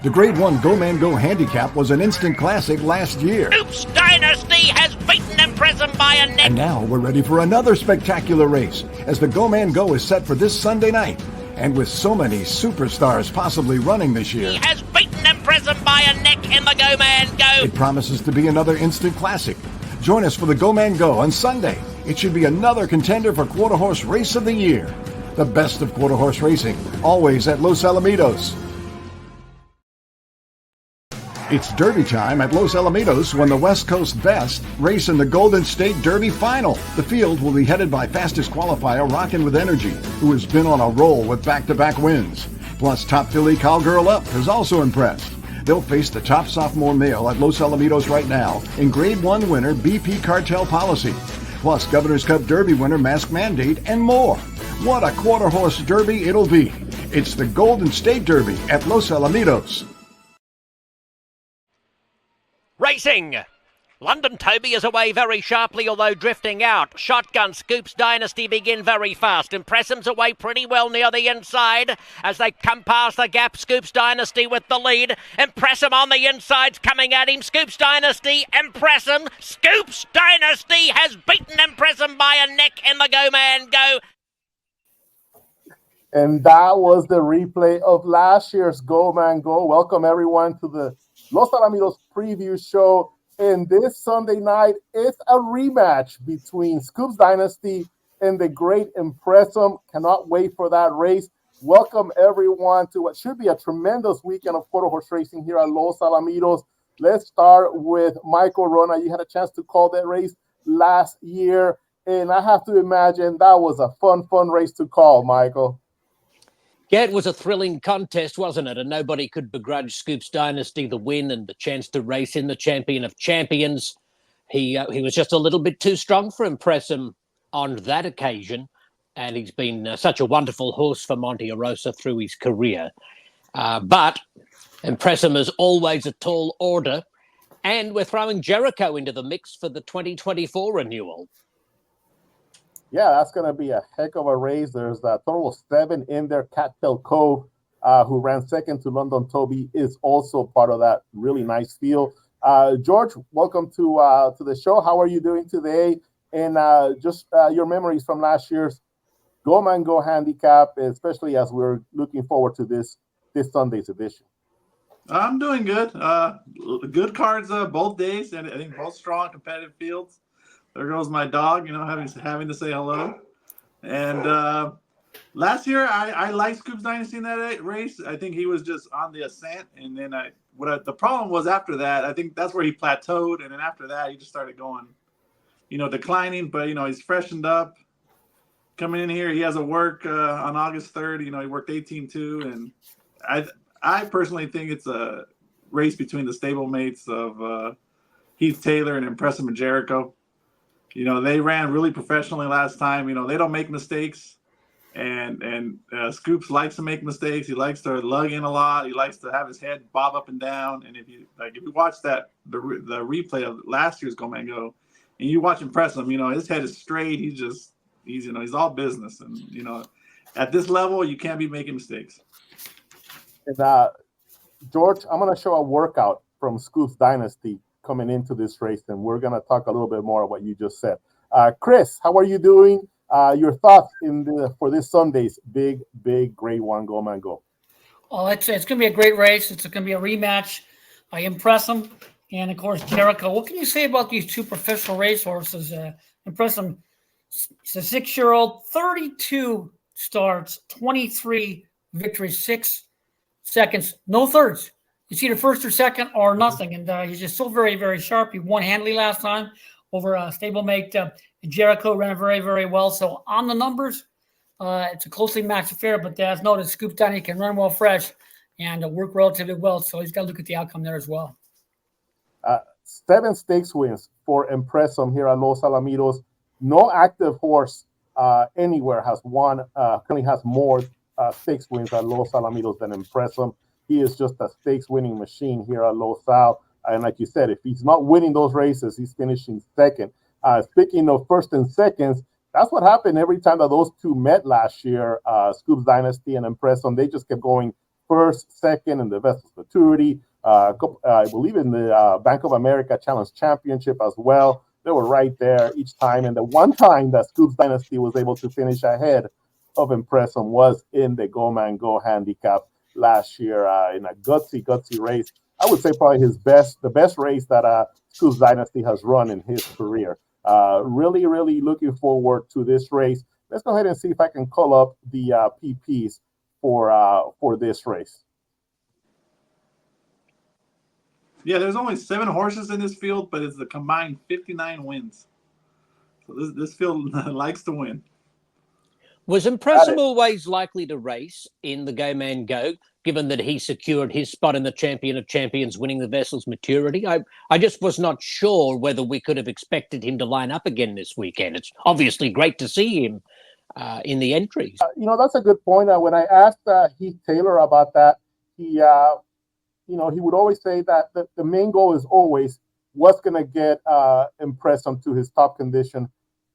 The Grade 1 Go Man Go Handicap was an instant classic last year. Scoops Dynasty has beaten Empressum by a neck. And now we're ready for another spectacular race as the Go Man Go is set for this Sunday night. And with so many superstars possibly running this year, He has beaten Empressum by a neck in the Go Man Go. it promises to be another instant classic. Join us for the Go Man Go on Sunday. It should be another contender for Quarter Horse Race of the Year. The best of quarter horse racing, always at Los Alamitos. It's Derby time at Los Alamitos when the West Coast Best race in the Golden State Derby Final. The field will be headed by fastest qualifier Rockin' With Energy, who has been on a roll with back-to-back wins. Plus, top filly Cowgirl Up has also impressed. They'll face the top sophomore male at Los Alamitos right now in Grade 1 winner BP Cartel Policy. Plus, Governor's Cup Derby winner Mask Mandate and more. What a quarter horse derby it'll be. It's the Golden State Derby at Los Alamitos. Racing. London Toby is away very sharply, although drifting out. Shotgun Scoops Dynasty begin very fast. Empressum's away pretty well near the inside. As they come past the gap, Scoops Dynasty with the lead. Empressum on the inside's coming at him. Scoops Dynasty, Empressum. Scoops Dynasty has beaten Empressum by a neck in the Go Man Go. And that was the replay of last year's Go Man Go. Welcome everyone to the Los Alamitos preview show. And this Sunday night, it's a rematch between Scoops Dynasty and the great Empressum. Cannot wait for that race. Welcome everyone to what should be a tremendous weekend of quarter horse racing here at Los Alamitos. Let's start with Michael Rona. You had a chance to call that race last year, and I have to imagine that was a fun race to call, Michael. Yeah, it was a thrilling contest, wasn't it? And nobody could begrudge Scoops Dynasty the win and the chance to race in the Champion of Champions. He was just a little bit too strong for Empressum on that occasion, and he's been such a wonderful horse for Monte Rosa through his career. But Empressum is always a tall order, and we're throwing Jericho into the mix for the 2024 renewal. Yeah, that's going to be a heck of a race. There's a total of 7 in there. Cattail Cove, who ran second to London Toby, is also part of that really nice field. George, welcome to the show. How are you doing today? And just your memories from last year's Go Man Go Handicap, especially as we're looking forward to this Sunday's edition. I'm doing good. Good cards both days, and I think both strong competitive fields. There goes my dog, having to say hello. And last year, I liked Scoops Dynasty in that race. I think he was just on the ascent. And then the problem was after that, I think that's where he plateaued. And then after that, he just started going, declining. But, he's freshened up. Coming in here, he has a work on August 3rd. He worked 18-2. And I personally think it's a race between the stablemates of Heath Taylor and Empressum and Jericho. They ran really professionally last time. They don't make mistakes, and Scoops likes to make mistakes. He likes to lug in a lot. He likes to have his head bob up and down. And if you watch the replay of last year's Go Man Go, and you watch Empressum, his head is straight. He's all business, and at this level, you can't be making mistakes. And George, I'm going to show a workout from Scoops Dynasty coming into this race, and we're going to talk a little bit more of what you just said. Chris, how are you doing? Your thoughts for this Sunday's big Grade 1 Go Man Go? Well, it's going to be a great race. It's going to be a rematch. Empressum and, of course, Jericho. What can you say about these two professional racehorses? Empressum is a 6-year-old, 32 starts, 23 victories, 6 seconds, no thirds. It's either first or second or nothing. And he's just so very, very sharp. He won handily last time over stablemate Jericho, ran very, very well. So on the numbers, it's a closely matched affair. But as noted, Scoops Dynasty can run well fresh and work relatively well. So he's got to look at the outcome there as well. 7 stakes wins for Empressum here at Los Alamitos. No active horse anywhere has won, currently has more stakes wins at Los Alamitos than Empressum. He is just a stakes winning machine here at Los Al. And like you said, if he's not winning those races, he's finishing second. Speaking of first and seconds, that's what happened every time that those two met last year, Scoops Dynasty and Empressum. They just kept going first, second in the Vessel's Futurity. I believe in the Bank of America Challenge Championship as well. They were right there each time. And the one time that Scoops Dynasty was able to finish ahead of Empressum was in the Go Man Go Handicap last year in a gutsy race. I would say probably the best race that Scoops Dynasty has run in his career. Really, really looking forward to this race. Let's go ahead and see if I can call up the PPs for this race. Yeah, there's only 7 horses in this field, but it's the combined 59 wins. So this field likes to win. Was Empressum always likely to race in the Go Man Go, given that he secured his spot in the Champion of Champions, winning the Vessel's Maturity? I just was not sure whether we could have expected him to line up again this weekend. It's obviously great to see him in the entries. That's a good point. When I asked Heath Taylor about that, he would always say that the main goal is always what's going to get Empressum to his top condition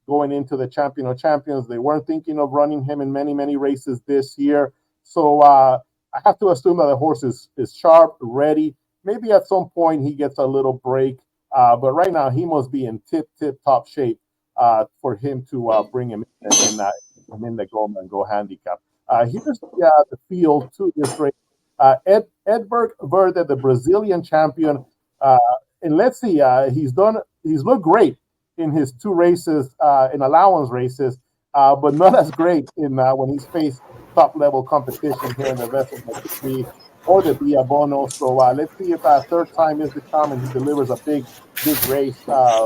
going into the Champion of Champions. They weren't thinking of running him in many, many races this year. So I have to assume that the horse is sharp, ready. Maybe at some point he gets a little break. But right now he must be in tip-top shape for him to bring him in the Go Man Go Handicap. Here's the field to this race. Edberg Verde, the Brazilian champion. And let's see, he's looked great in his 2 races, in allowance races, but not as great in when he's faced top-level competition here in the Vessel's Maturity or the Via Bono. So let's see if third time is the charm and he delivers a big race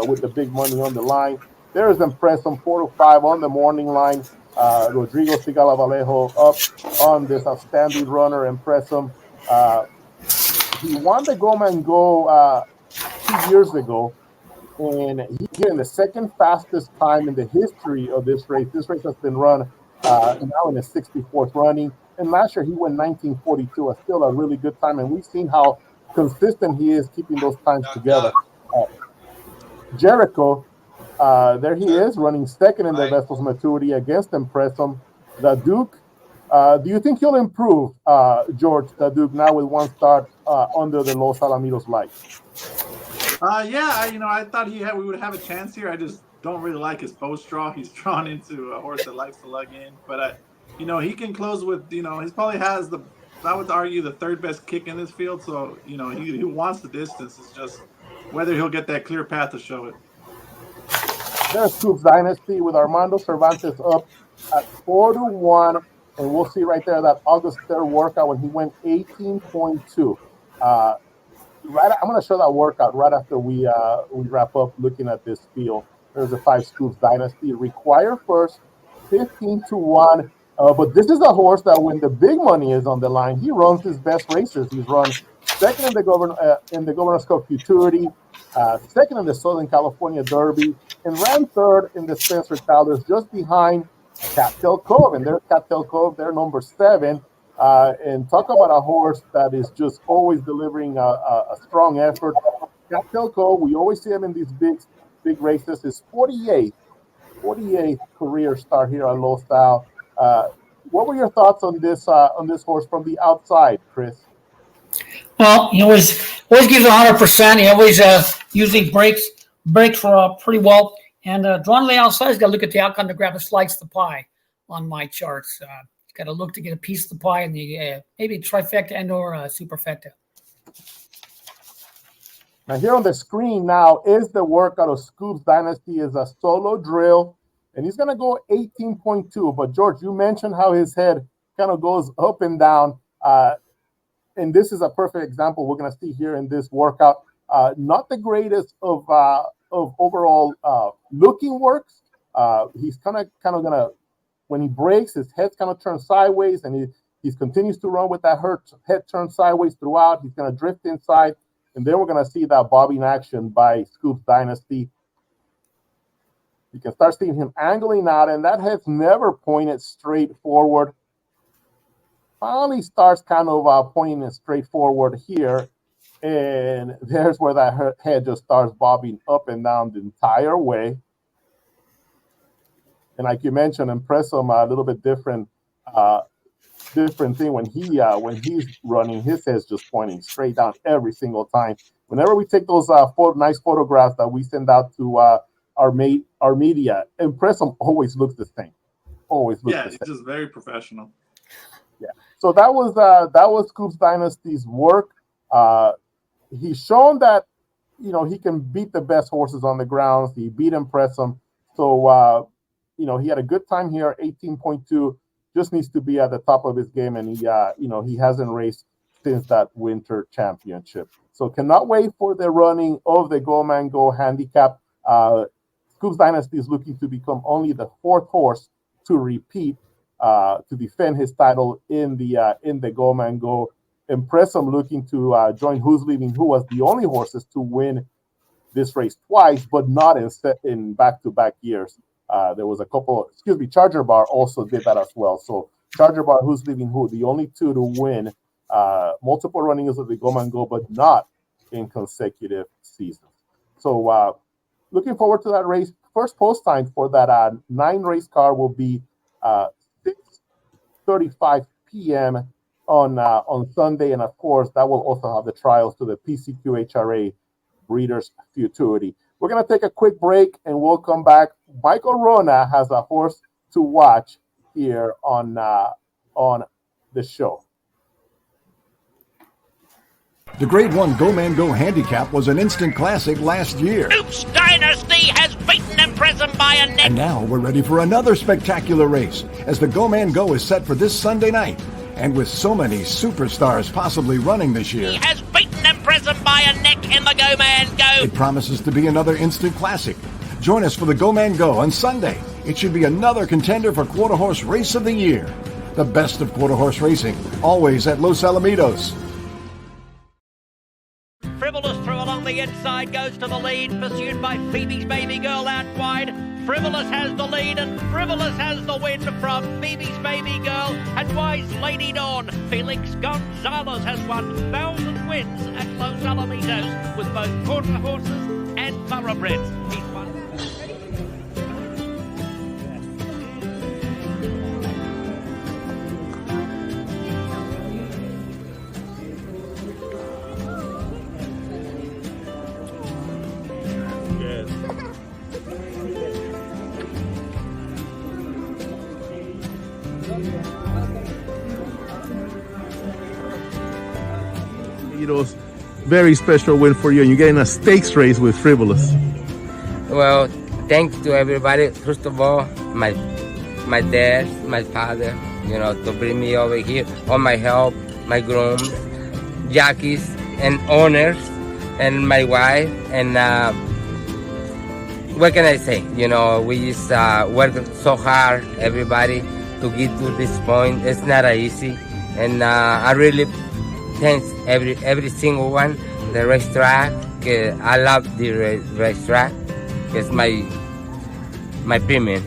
with the big money on the line. There is Empressum 4-5 on the morning line. Rodrigo Sigala Vallejo up on this outstanding runner, Empressum. He won the Go Man Go 2 years ago, and he's getting the second fastest time in the history of this race. This race has been run now in his 64th running, and last year he went 19:42. Still a really good time, and we've seen how consistent he is keeping those times together. Jericho, there he is, running second in the Vessel's Maturity against Empressum. The Duke, do you think he'll improve, George, the Duke, now with 1 start under the Los Alamitos light? I thought we would have a chance here. I just don't really like his post draw. He's drawn into a horse that likes to lug in, but he can close with, he probably has I would argue the 3rd best kick in this field. So, he wants the distance. It's just whether he'll get that clear path to show it. There's Scoops Dynasty with Armando Cervantes up at 4-1, and we'll see right there that August 3rd workout when he went 18.2. I'm going to show that workout right after we wrap up looking at this field. There's a 5 Scoops Dynasty. Require first, 15-1. But this is a horse that when the big money is on the line, he runs his best races. He's run second in the Governor's Cup Futurity, second in the Southern California Derby, and ran 3rd in the Spencer Childers, just behind Cattail Cove. And there's Cattail Cove, they're number 7. And talk about a horse that is just always delivering a strong effort. Cattail Cove, we always see him in these big races. His 48th career start here at Los Al. What were your thoughts on this horse from the outside, Chris? Well, he always gives 100%. He always usually breaks for pretty well. And drawn on the outside, he's got to look at the outcome to grab a slice of the pie on my charts. Got to look to get a piece of the pie in the maybe trifecta and or superfecta. Now here on the screen now is the workout of Scoops Dynasty. Is a solo drill, and he's going to go 18.2. But George, you mentioned how his head kind of goes up and down. And this is a perfect example we're going to see here in this workout. Not the greatest of overall looking works. He's kind of going to, when he breaks, his head's kind of turns sideways, and he continues to run with that head turned sideways throughout. He's going to drift inside, and then we're going to see that bobbing action by Scoops Dynasty. You can start seeing him angling out, and that head's never pointed straight forward. Finally starts kind of pointing it straight forward here, and there's where that head just starts bobbing up and down the entire way. And like you mentioned, Empressum a little bit different different thing when he's running. His head's just pointing straight down every single time. Whenever we take those nice photographs that we send out to our media, Empressum always looks the same. Always looks the same. He's just very professional. Yeah. So that was Scoops Dynasty's work. He's shown that he can beat the best horses on the grounds. He beat Empressum. So he had a good time here. 18.2. Just needs to be at the top of his game, and he hasn't raced since that winter championship. So cannot wait for the running of the Go Man Go Handicap. Scoops Dynasty is looking to become only the 4th horse to repeat, to defend his title in the Go Man Go. Empressum looking to join Who's Leaving Who was the only horses to win this race twice, but not in back-to-back years. There was a couple. Charger Bar also did that as well. So Charger Bar, Who's Leaving Who, the only 2 to win multiple runnings of the Go Man Go, but not in consecutive seasons. So looking forward to that race. First post time for that 9-race car will be 6:35 p.m. on Sunday, and of course that will also have the trials to the PCQHRA Breeders Futurity. We're gonna take a quick break and we'll come back. Michael Rona has a horse to watch here on the show. The Grade 1 Go Man Go Handicap was an instant classic last year. Scoops Dynasty has beaten Empressum by a neck. And now we're ready for another spectacular race as the Go Man Go is set for this Sunday night. And with so many superstars possibly running this year, He has beaten Empressum by a neck in the Go Man Go. it promises to be another instant classic. Join us for the Go Man Go on Sunday. It should be another contender for Quarter Horse Race of the Year. The best of Quarter Horse racing, always at Los Alamitos. Frivolous through along the inside, goes to the lead, pursued by Phoebe's Baby Girl out wide. Frivolous has the lead and Frivolous has the win from Phoebe's Baby Girl and Wise Lady Dawn. Felix Gonzalez has won 1,000 wins at Los Alamitos with both quarter horses and thoroughbreds. He's won. Very special win for you, and you're getting a stakes race with Frivolous. Well, thanks to everybody. First of all, my dad, my father, to bring me over here, all my help, my grooms, jockeys, and owners, and my wife, and what can I say? We just worked so hard, everybody, to get to this point. It's not easy, and I really thanks every single one. The racetrack, I love the racetrack. It's my premium.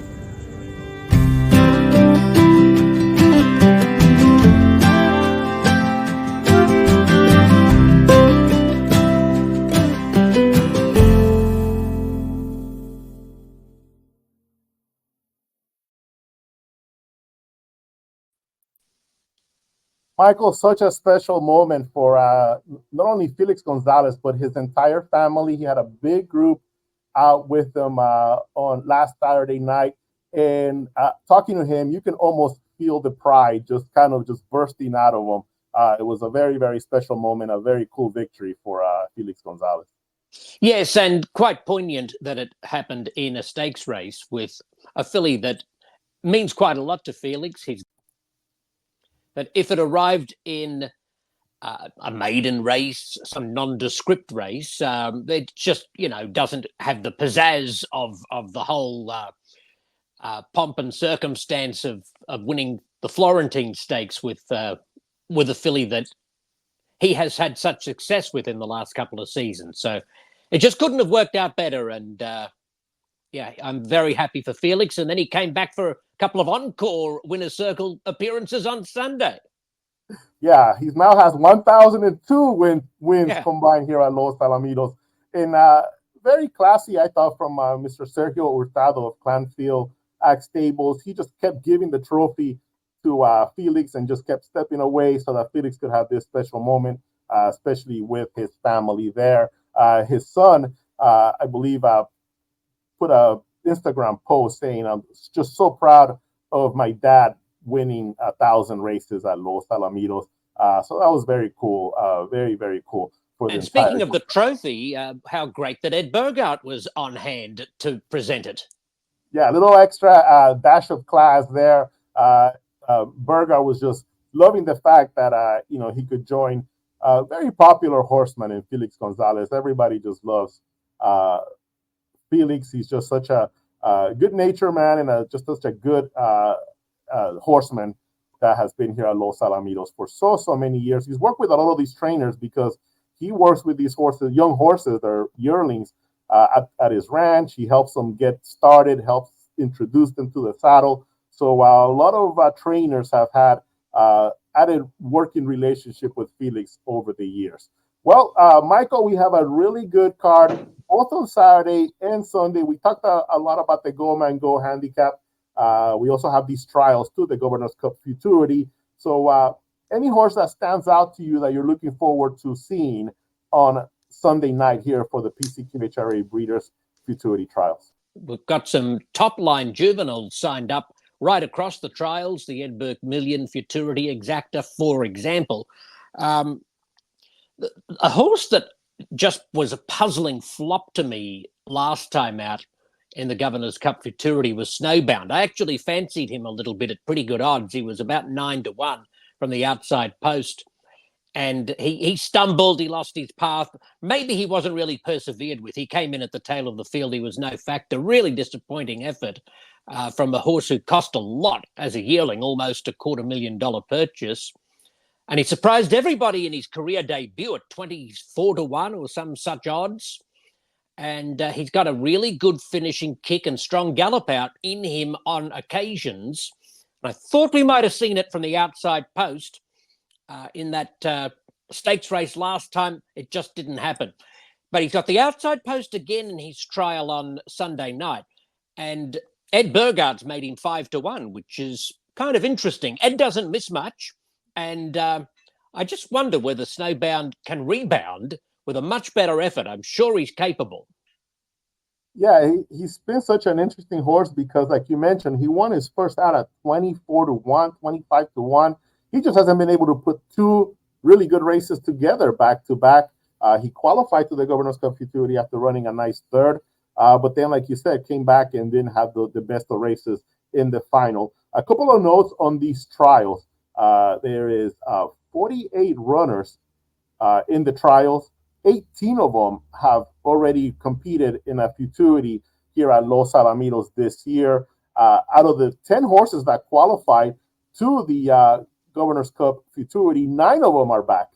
Michael, such a special moment for not only Felix Gonzalez, but his entire family. He had a big group out with them on last Saturday night. And talking to him, you can almost feel the pride just bursting out of him. It was a very, very special moment, a very cool victory for Felix Gonzalez. Yes, and quite poignant that it happened in a stakes race with a filly that means quite a lot to Felix. That if it arrived in a maiden race, some nondescript race, it just, doesn't have the pizzazz of the whole pomp and circumstance of winning the Florentine Stakes with a filly that he has had such success with in the last couple of seasons. So it just couldn't have worked out better. And I'm very happy for Felix. And then he came back for a couple of encore Winner's Circle appearances on Sunday. Yeah, he now has 1,002 wins combined here at Los Alamitos. And very classy, I thought, from Mr. Sergio Hurtado of Clanfield Ag Stables. He just kept giving the trophy to Felix and just kept stepping away so that Felix could have this special moment, especially with his family there. His son, I believe, put a Instagram post saying, "I'm just so proud of my dad winning 1,000 races at Los Alamitos." So that was very cool, very, very cool. For And the speaking entire of the trophy, how great that Ed Burgart was on hand to present it. Yeah, a little extra dash of class there. Burgart was just loving the fact that he could join a very popular horseman in Felix Gonzalez. Everybody just loves Felix. He's just such a good nature man and just such a good horseman that has been here at Los Alamitos for so many years. He's worked with a lot of these trainers because he works with these horses, young horses, they're yearlings, at his ranch. He helps them get started, helps introduce them to the saddle. So a lot of trainers have had added working relationship with Felix over the years. Well, Michael, we have a really good card both on Saturday and Sunday. We talked a lot about the Go Man Go Handicap. We also have these trials too, the Governor's Cup Futurity. So any horse that stands out to you that you're looking forward to seeing on Sunday night here for the PCQHRA Breeders Futurity trials? We've got some top-line juveniles signed up right across the trials, the Edberg Million Futurity Exacta, for example. A horse that just was a puzzling flop to me last time out in the Governor's Cup Futurity was Snowbound. I actually fancied him a little bit at pretty good odds. He was about 9-1 from the outside post. And he stumbled, he lost his path. Maybe he wasn't really persevered with. He came in at the tail of the field. He was no factor. Really disappointing effort from a horse who cost a lot as a yearling, almost $250,000 purchase. And he surprised everybody in his career debut at 24-1 or some such odds. And he's got a really good finishing kick and strong gallop out in him on occasions. And I thought we might have seen it from the outside post. In that stakes race last time, it just didn't happen. But he's got the outside post again in his trial on Sunday night. And Ed Burgart's made him 5-1, which is kind of interesting. Ed doesn't miss much. And I just wonder whether Snowbound can rebound with a much better effort. I'm sure he's capable. Yeah, he's been such an interesting horse because, like you mentioned, he won his first out at 24-1, 25-1. He just hasn't been able to put two really good races together back to back. He qualified to the Governor's Cup Futurity after running a nice third, but then, like you said, came back and didn't have the best of races in the final. A couple of notes on these trials. There is 48 runners in the trials. 18 of them have already competed in a futurity here at Los Alamitos this year. Out of the 10 horses that qualified to the Governor's Cup Futurity, 9 of them are back.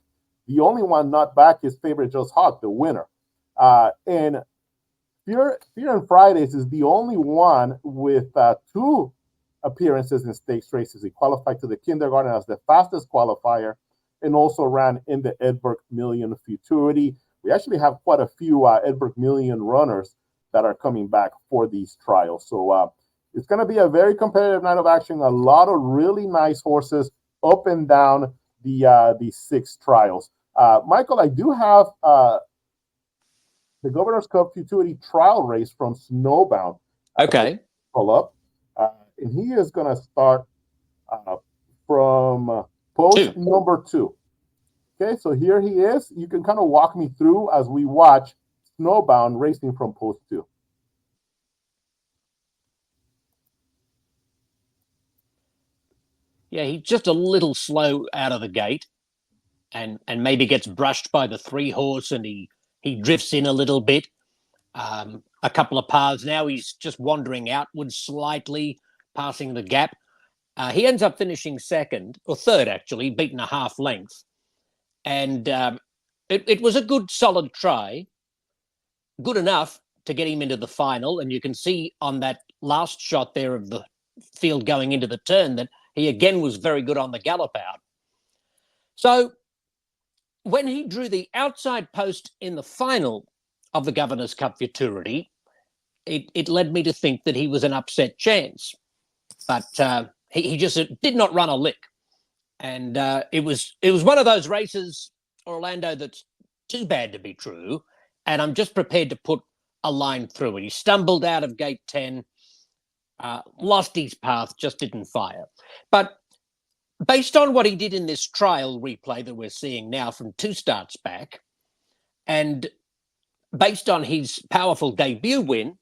The only one not back is Favorite Just Hawk, the winner. And Fear and Fridays is the only one with 2 appearances in stakes races. He qualified to the kindergarten as the fastest qualifier and also ran in the Edberg Million Futurity. We actually have quite a few Edberg Million runners that are coming back for these trials. So it's going to be a very competitive night of action. A lot of really nice horses up and down the 6 trials. Michael, I do have the Governor's Cup Futurity trial race from Snowbound. Okay. Pull up. And he is going to start from post number 2. Okay, so here he is. You can kind of walk me through as we watch Snowbound racing from post 2. Yeah, he's just a little slow out of the gate and maybe gets brushed by the 3 horse and he drifts in a little bit. A couple of paths now, he's just wandering outwards slightly, passing the gap. He ends up finishing second, or third actually, beaten a half length. And it was a good, solid try, good enough to get him into the final. And you can see on that last shot there of the field going into the turn that he again was very good on the gallop out. So when he drew the outside post in the final of the Governor's Cup Futurity, it led me to think that he was an upset chance. But he just did not run a lick. And it was one of those races, Orlando, that's too bad to be true. And I'm just prepared to put a line through it. He stumbled out of gate 10, lost his path, just didn't fire. But based on what he did in this trial replay that we're seeing now from 2 starts back, and based on his powerful debut win,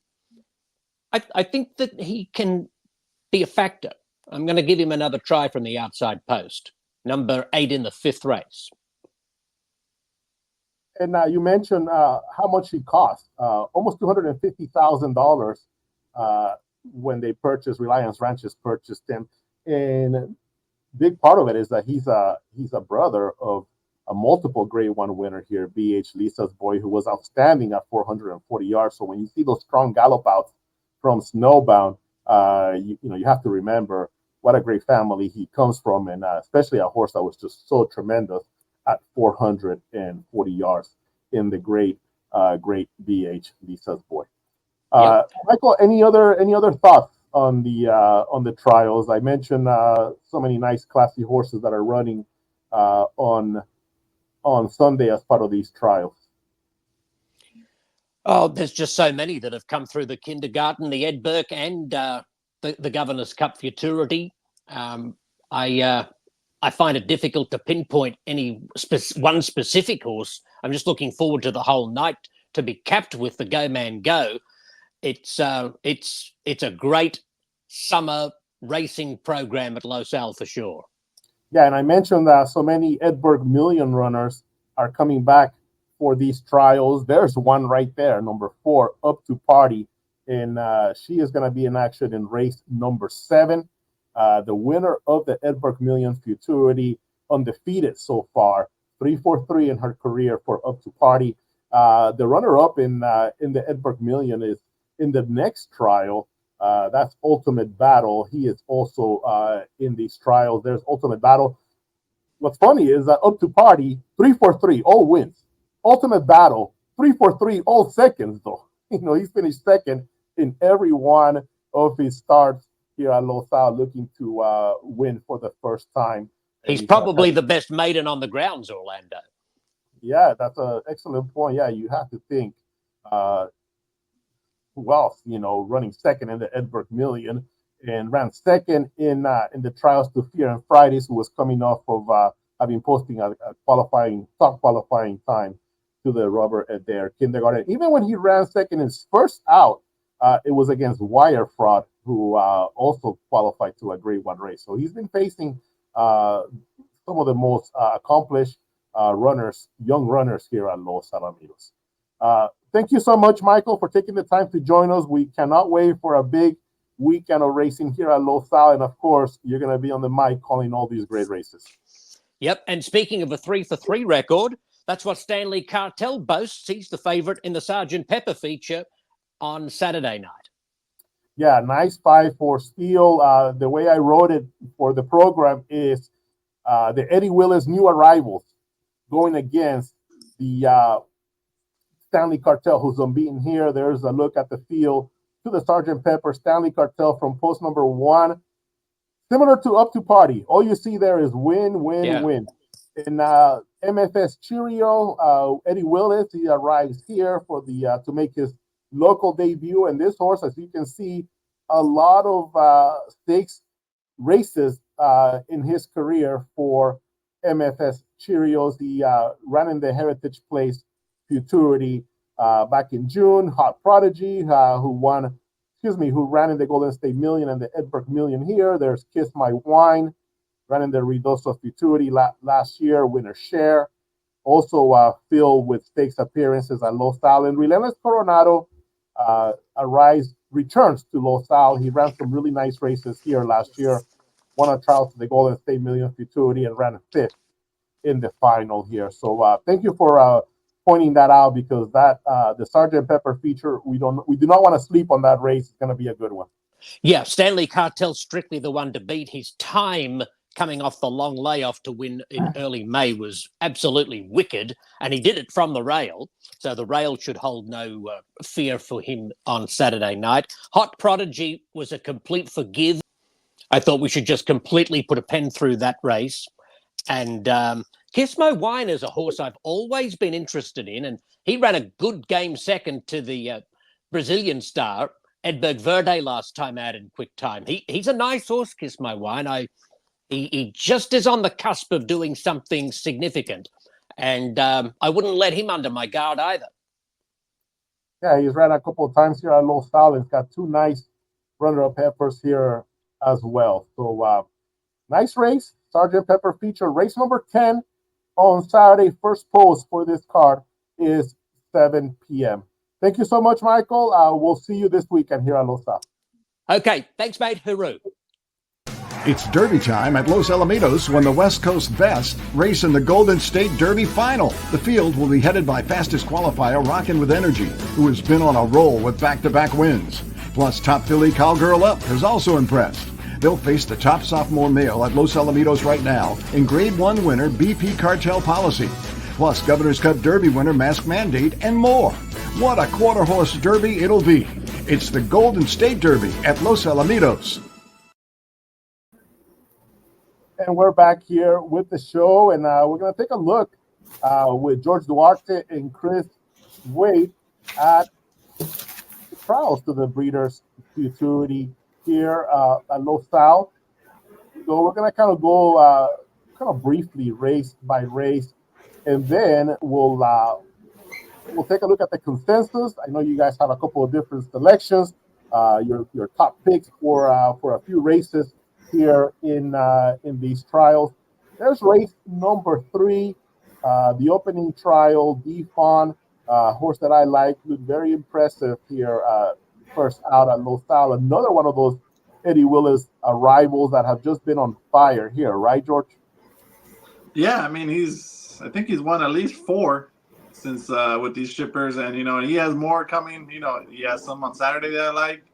I think that he can be a factor. I'm going to give him another try from the outside post, number 8 in the 5th race. And you mentioned how much he cost, almost $250,000 when they purchased, Reliance Ranches purchased him. And big part of it is that he's a brother of a multiple Grade 1 winner here, BH Lisa's boy, who was outstanding at 440 yards. So when you see those strong gallop outs from Snowbound, you have to remember what a great family he comes from, and especially a horse that was just so tremendous at 440 yards in the great BH Lisa's boy. Michael, any other thoughts on the trials? I mentioned so many nice, classy horses that are running on Sunday as part of these trials. Oh, there's just so many that have come through the kindergarten, the Ed Burke, and the Governor's Cup Futurity. I find it difficult to pinpoint any one specific horse. I'm just looking forward to the whole night to be capped with the Go Man Go. It's a great summer racing program at Los Al for sure. Yeah, and I mentioned that so many Edberg Million runners are coming back for these trials. There's one right there, number 4, Up to Party, and she is going to be in action in race number 7. The winner of the Edberg Million Futurity, undefeated so far, 3-4-3 in her career for Up to Party. The runner-up in the Edberg Million is in the next trial. That's Ultimate Battle. He is also in these trials. There's Ultimate Battle. What's funny is that Up to Party, 3-4-3, all wins. Ultimate Battle, 3-4-3, all seconds, though. He's finished second in every one of his starts here at Los Al, looking to win for the first time. He's probably the best maiden on the grounds, Orlando. Yeah, that's an excellent point. Yeah, you have to think who else, running second in the Edberg Million, and ran second in the trials to Fear and Fridays, who was coming off of having posting a top qualifying time to the Robert Adair Kindergarten. Even when he ran second in his first out, it was against Wire Fraud, who also qualified to a Grade 1 race. So he's been facing some of the most accomplished young runners here at Los Alamitos. Thank you so much, Michael, for taking the time to join us. We cannot wait for a big weekend of racing here at Los Al. And of course, you're going to be on the mic calling all these great races. Yep. And speaking of a 3-for-3 record, that's what Stanley Cartel boasts. He's the favorite in the Sergeant Pepper feature on Saturday night. Yeah, nice 5-4 steal. The way I wrote it for the program is the Eddie Willis new arrivals going against the Stanley Cartel, who's unbeaten here. There's a look at the field to the Sergeant Pepper. Stanley Cartel from post number 1. Similar to Up to Party. All you see there is win, win. And MFS Cheerio, Eddie Willis, he arrives here for the to make his local debut. And this horse, as you can see, a lot of stakes races in his career for MFS Cheerios. He ran in the Heritage Place Futurity back in June. Hot Prodigy, who ran in the Golden State Million and the Edberg Million here. There's Kiss My Wine, ran in the Ruidoso Futurity last year, winner share. Also filled with stakes appearances at Los Al. And Relentless Coronado returns to Los Al. He ran some really nice races here last year. Won a trial to the Golden State Million Futurity and ran 5th in the final here. So thank you for pointing that out, because that the Sergeant Pepper feature, we do not want to sleep on that race. It's going to be a good one. Yeah, Stanley Cartel's strictly the one to beat. His time coming off the long layoff to win in early May was absolutely wicked, and he did it from the rail. So the rail should hold no fear for him on Saturday night. Hot Prodigy was a complete forgive. I thought we should just completely put a pen through that race. And Kiss My Wine is a horse I've always been interested in, and he ran a good game second to the Brazilian star Edberg Verde last time out in quick time. He's a nice horse, Kiss My Wine. He just is on the cusp of doing something significant, and I wouldn't let him under my guard either. Yeah, he's ran a couple of times here at Los Al. He's got 2 nice runner-up heifers here as well. So nice race. Sergeant Pepper feature race number 10 on Saturday. First post for this card is 7 p.m. Thank you so much, Michael. We'll see you this weekend here at Los Al. Okay, thanks, mate. Hooroo. It's Derby time at Los Alamitos when the West Coast Best race in the Golden State Derby Final. The field will be headed by fastest qualifier Rockin' with Energy, who has been on a roll with back-to-back wins. Plus, top filly Cowgirl Up has also impressed. They'll face the top sophomore male at Los Alamitos right now in Grade 1 winner BP Cartel Policy. Plus, Governor's Cup Derby winner Mask Mandate and more. What a quarter-horse derby it'll be. It's the Golden State Derby at Los Alamitos. And we're back here with the show, and we're going to take a look with George Duarte and Chris Wade at the trials to the Breeders Futurity here at Los Al. So we're going to kind of go briefly race by race, and then we'll take a look at the consensus. I know you guys have a couple of different selections, your top picks for a few races here in these trials. There's race number 3, the opening trial, D-Fawn, horse that I like, looked very impressive here first out at Los Al. Another one of those Eddie Willis rivals that have just been on fire here, right, George? Yeah, I mean, I think he's won at least 4 since with these shippers, and he has more coming. He has some on Saturday that I like,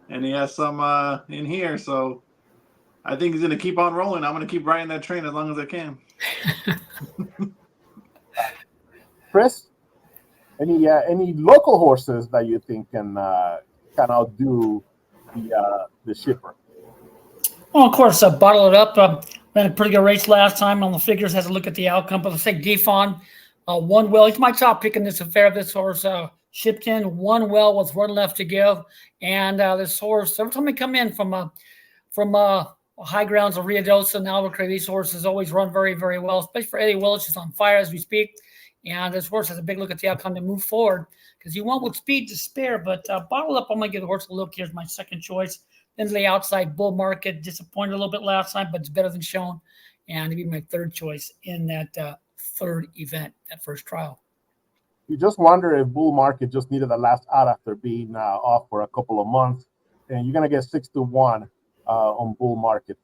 and he has some in here, so I think he's going to keep on rolling. I'm going to keep riding that train as long as I can. Chris, any local horses that you think can outdo the shipper? Well, of course, Bottle It Up ran a pretty good race last time on the figures. Has a look at the outcome, but let's say D-Fawn won well. He's my top pick in this affair. This horse shipped in, won well with one left to give, and this horse every time they come in from high grounds of Riadosa and Albuquerque, these horses always run very, very well, especially for Eddie Willis, who's on fire as we speak. And this horse has a big look at the outcome to move forward because you want with speed to spare. But Bottle Up, I'm going to give the horse a look. Here's my second choice. Then the outside Bull Market, disappointed a little bit last time, but it's better than shown. And it'd be my third choice in that third event, that first trial. You just wonder if Bull Market just needed the last out after being off for a couple of months. And you're going to get 6-1. On Bull Market.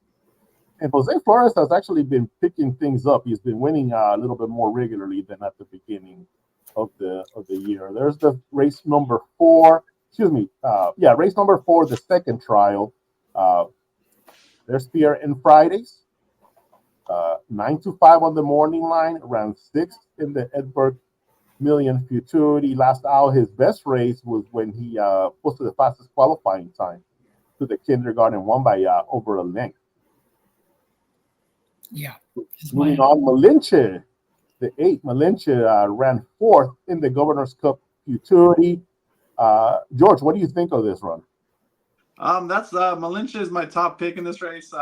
And Jose Flores has actually been picking things up. He's been winning a little bit more regularly than at the beginning of the year. There's the race number 4. Race number 4, the second trial. There's Pierre and Fridays. 9-5 on the morning line, ran 6th in the Edberg Million Futurity. Last out, his best race was when he posted the fastest qualifying time to the kindergarten, won by over a length. Yeah. Moving on, Malinche, the 8. Malinche ran 4th in the Governor's Cup Futurity. George, what do you think of this run? That's Malinche is my top pick in this race.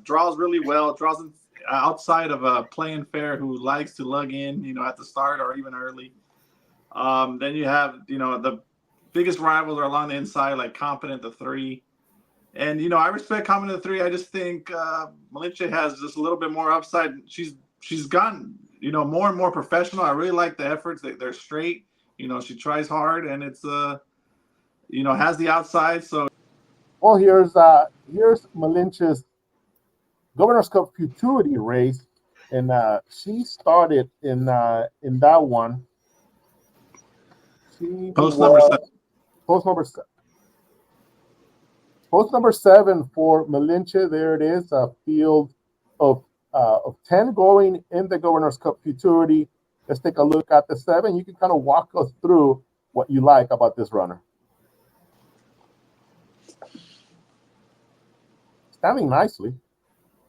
Draws really well. Draws outside of a playing fair who likes to lug in, at the start or even early. Then you have, the biggest rivals are along the inside, like Competent, the 3. And, I respect Competent, the 3. I just think Malinche has just a little bit more upside. She's gotten, more and more professional. I really like the efforts. They're straight. She tries hard, and it's, has the outside. So, well, here's Malinche's Governor's Cup Futurity race, and she started in that one. Post number 7. Post number 7 for Malinche. There it is, a field of 10 going in the Governor's Cup Futurity. Let's take a look at the 7. You can kind of walk us through what you like about this runner. standing nicely.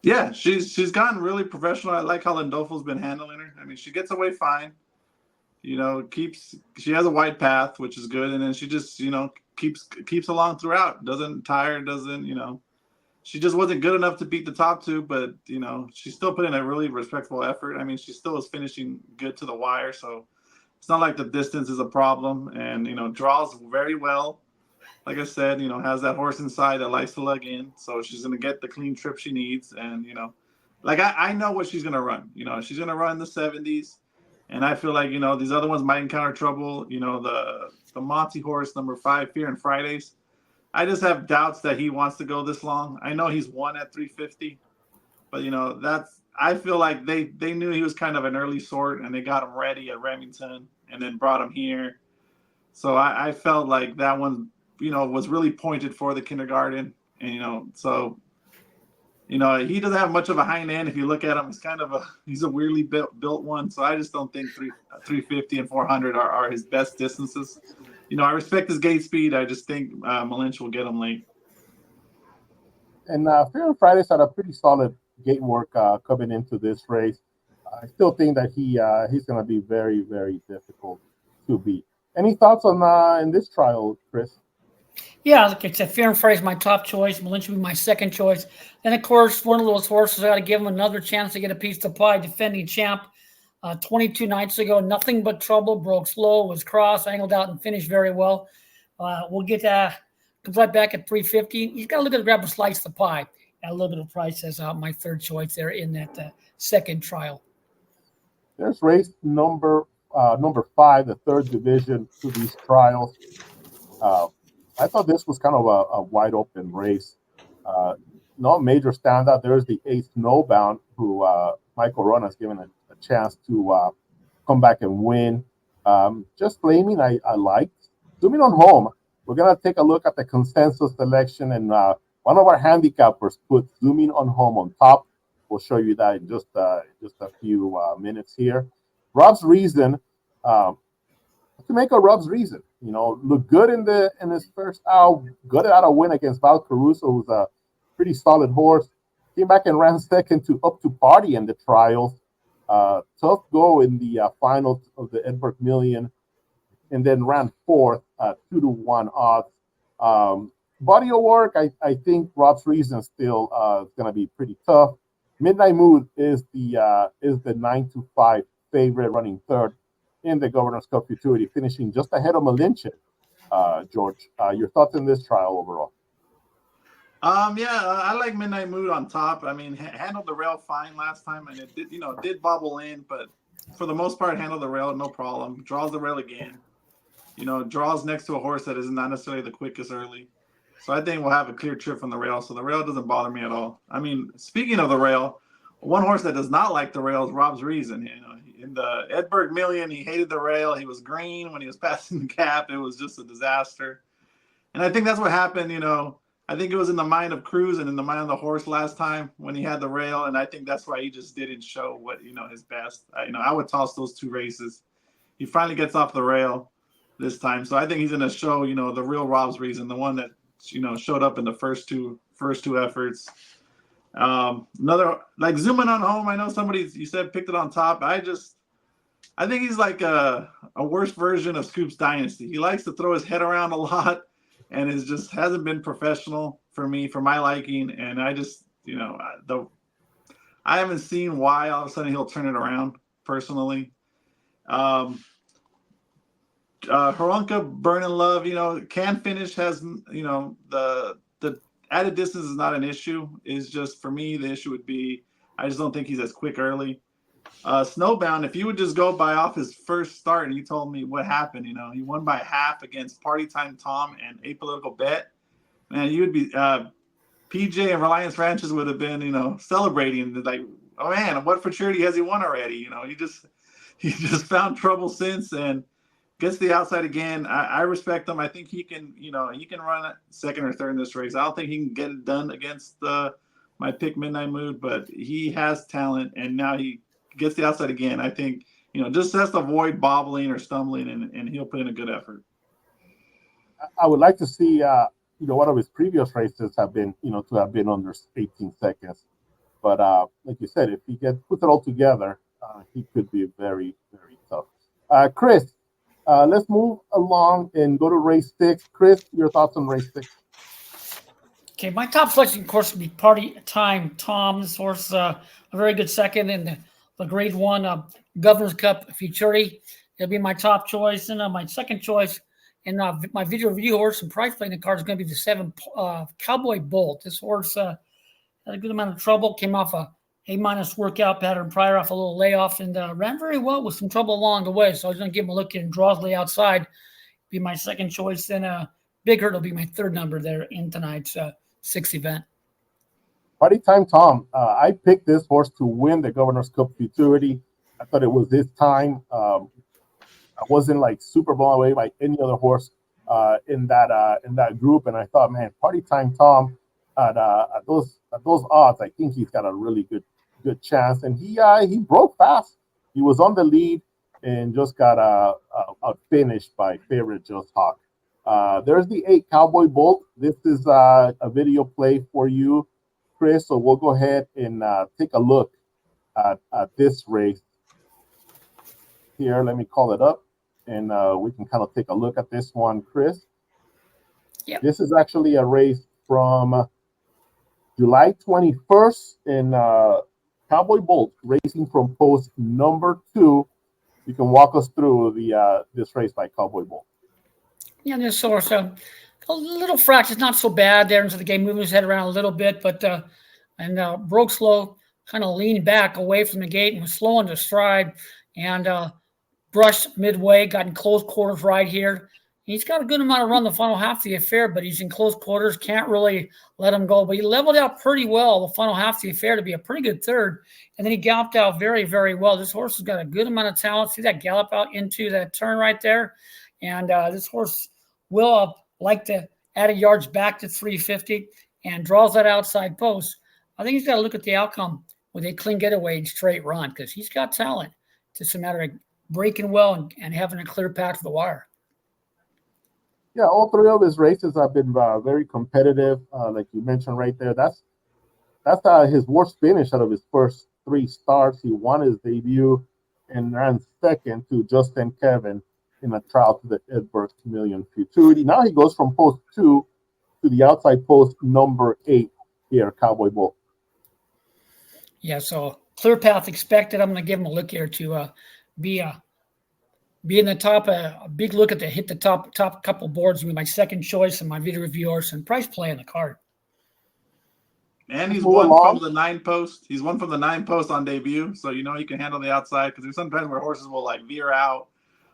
Yeah, she's gotten really professional. I like how Lindolfo's been handling her. I mean, she gets away fine. She has a wide path, which is good, and then she just keeps along throughout. Doesn't tire, doesn't She just wasn't good enough to beat the top two, but she still put in a really respectful effort. I mean, she still was finishing good to the wire, so it's not like the distance is a problem, and draws very well. Like I said, has that horse inside that likes to lug in, so she's gonna get the clean trip she needs, and I know what she's gonna run. She's gonna run the 70s, and I feel like these other ones might encounter trouble. The Monty horse number 5, Fear and Fridays. I just have doubts that he wants to go this long. I know he's won at 350, but I feel like they knew he was kind of an early sort, and they got him ready at Remington, and then brought him here. So I felt like that one, was really pointed for the kindergarten, and he doesn't have much of a hind end. If you look at him, he's a weirdly built one. So I just don't think 350 and 400 are his best distances. I respect his gate speed. I just think Malinch will get him late. And Fear and Fridays had a pretty solid gate work coming into this race. I still think that he's going to be very, very difficult to beat. Any thoughts on in this trial, Chris? Yeah, like I said, Fear and Friday is my top choice. Malinch will be my second choice. Then, of course, one of those horses, I got to give him another chance to get a piece of the pie. Defending champ, 22 nights ago, nothing but trouble. Broke slow, was cross, angled out, and finished very well. We'll get comes right back at 350. He's got to look at grab a slice of the pie at a little bit of price as my third choice there in that second trial. There's race number 5, the third division to these trials. I thought this was kind of a wide open race. No major standout. There's the 8th Snowbound, who Michael Run has given a chance to come back and win. Just Flaming, I liked. Zooming on home, we're going to take a look at the consensus selection, and one of our handicappers put Zooming on home on top. We'll show you that in just a few minutes here. Rob's Reason, to make a Rob's Reason, look good in his first out, good at a win against Val Caruso, who's a pretty solid horse. Came back and ran second up to Party in the trials. Tough go in the final of the Edberg Million, and then ran fourth at 2-1 odds. Body of work, I think Rob's Reason still going to be pretty tough. Midnight Mood is the 9-5 favorite, running third in the Governor's Cup Futurity, finishing just ahead of Malinche. George, your thoughts on this trial overall? I like Midnight Mood on top. I mean, handled the rail fine last time, and it did bobble in, but for the most part, handled the rail no problem. Draws the rail again. Draws next to a horse that is not necessarily the quickest early. So I think we'll have a clear trip from the rail. So the rail doesn't bother me at all. I mean, speaking of the rail, one horse that does not like the rail is Rob's Reason. In the Edberg Million, he hated the rail. He was green when he was passing the cap. It was just a disaster. And I think that's what happened. I think it was in the mind of Cruz and in the mind of the horse last time when he had the rail. And I think that's why he just didn't show what, his best. I would toss those two races. He finally gets off the rail this time. So I think he's going to show, the real Rob's Reason, the one that, showed up in the first two efforts. Another, like zooming on home, I know you said picked it on top. I think he's like a worse version of Scoops Dynasty. He likes to throw his head around a lot, and it just hasn't been professional for me, for my liking. And I just, I haven't seen why all of a sudden he'll turn it around personally. Haronka, Burn and Love, can finish, has, the added distance is not an issue. It's just, for me, the issue would be, I just don't think he's as quick early. Snowbound, if you would just go by off his first start and you told me what happened, he won by half against Party Time Tom and Apolitical Bet, man, you would be, PJ and Reliance Ranches would have been, celebrating, like, oh man, what futurity has he won already? He just found trouble since and gets the outside again. I respect him. I think he can, he can run second or third in this race. I don't think he can get it done against my pick Midnight Mood, but he has talent, and now he gets the outside again. I think, just has to avoid bobbling or stumbling, and he'll put in a good effort. I would like to see one of his previous races have been, to have been under 18 seconds. But like you said, if he puts it all together, he could be very, very tough. Chris, let's move along and go to race 6. Chris, your thoughts on race 6? Okay, my top selection, of course, would be Party Time Tom. This horse, a very good second in the Grade 1 Governor's Cup Futurity. It'll be my top choice. And my second choice, and my video review horse and price play in the card is going to be the 7 Cowboy Bolt. This horse had a good amount of trouble, came off a A- workout pattern prior off a little layoff, and ran very well with some trouble along the way. So I was going to give him a look and draws lay outside. Be my second choice. Then Big Hurt will be my third number there in tonight's 6th event. Party Time Tom. I picked this horse to win the Governor's Cup Futurity. I thought it was his time. I wasn't like super blown away by any other horse in that group, and I thought, man, Party Time Tom at those odds, I think he's got a really good chance. And he broke fast. He was on the lead and just got outfinished by favorite Just Hawk. There's the 8 Cowboy Bolt. This is a video play for you, Chris. So we'll go ahead and take a look at this race here. Let me call it up, and we can kind of take a look at this one, Chris. Yep. This is actually a race from July 21st in Cowboy Bolt, racing from post number 2. You can walk us through this race by Cowboy Bolt. Yeah, this horse, a little fracture, not so bad there until the game moving his head around a little bit, but broke slow, kind of leaned back away from the gate and was slow into stride, and brushed midway, got in close quarters right here. He's got a good amount of run the final half of the affair, but he's in close quarters, can't really let him go. But he leveled out pretty well the final half of the affair to be a pretty good third, and then he galloped out very, very well. This horse has got a good amount of talent. See that gallop out into that turn right there? And this horse will like to add a yards back to 350 and draws that outside post. I think he's got to look at the outcome with a clean getaway and straight run because he's got talent. It's just a matter of breaking well and having a clear path to the wire. Yeah, all 3 of his races have been very competitive. Like you mentioned right there, that's his worst finish out of his first 3 starts. He won his debut and ran second to Justin Kevin in a trial to the Edberg Million Futurity. Now he goes from post 2 to the outside post number 8 here, Cowboy Bolt. Yeah, so clear path expected. I'm going to give him a look here to be in the top. A big look at hit the top couple boards with my second choice and my video reviewers and price play on the card. And he's won from the 9 post. He's won from the 9 post on debut, so he can handle the outside because there's sometimes where horses will like veer out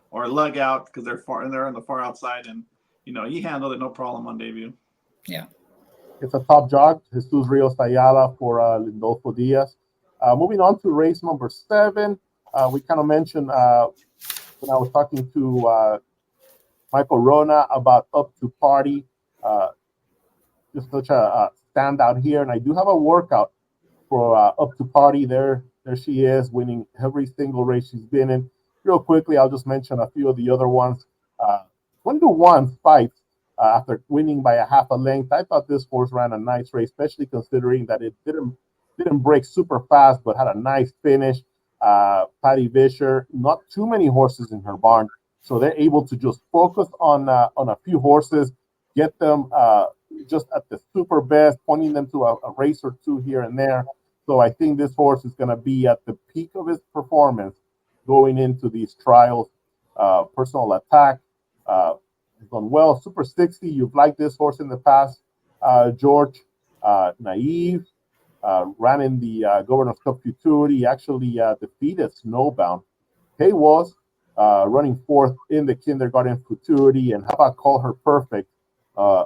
or lug out because they're on the far outside, and he handled it no problem on debut. Yeah, it's a top jog. Jesus Rios Ayala for Lindolfo Diaz. Moving on to race number 7, we kind of mentioned when I was talking to Michael Rona about Up to Party, just such a standout here, and I do have a workout for Up to Party. There she is, winning every single race she's been in. Real quickly, I'll just mention a few of the other ones. 1-1 fights after winning by a half a length. I thought this horse ran a nice race, especially considering that it didn't break super fast, but had a nice finish. Patty Vischer, not too many horses in her barn, so they're able to just focus on a few horses, get them just at the super best, pointing them to a race or 2 here and there. So I think this horse is going to be at the peak of his performance going into these trials. Personal Attack has done well. Super 60, you've liked this horse in the past. George, Naive, ran in the Governor's Cup Futurity, actually defeated Snowbound. Hay was running 4th in the Kindergarten Futurity, and how about Call Her Perfect, a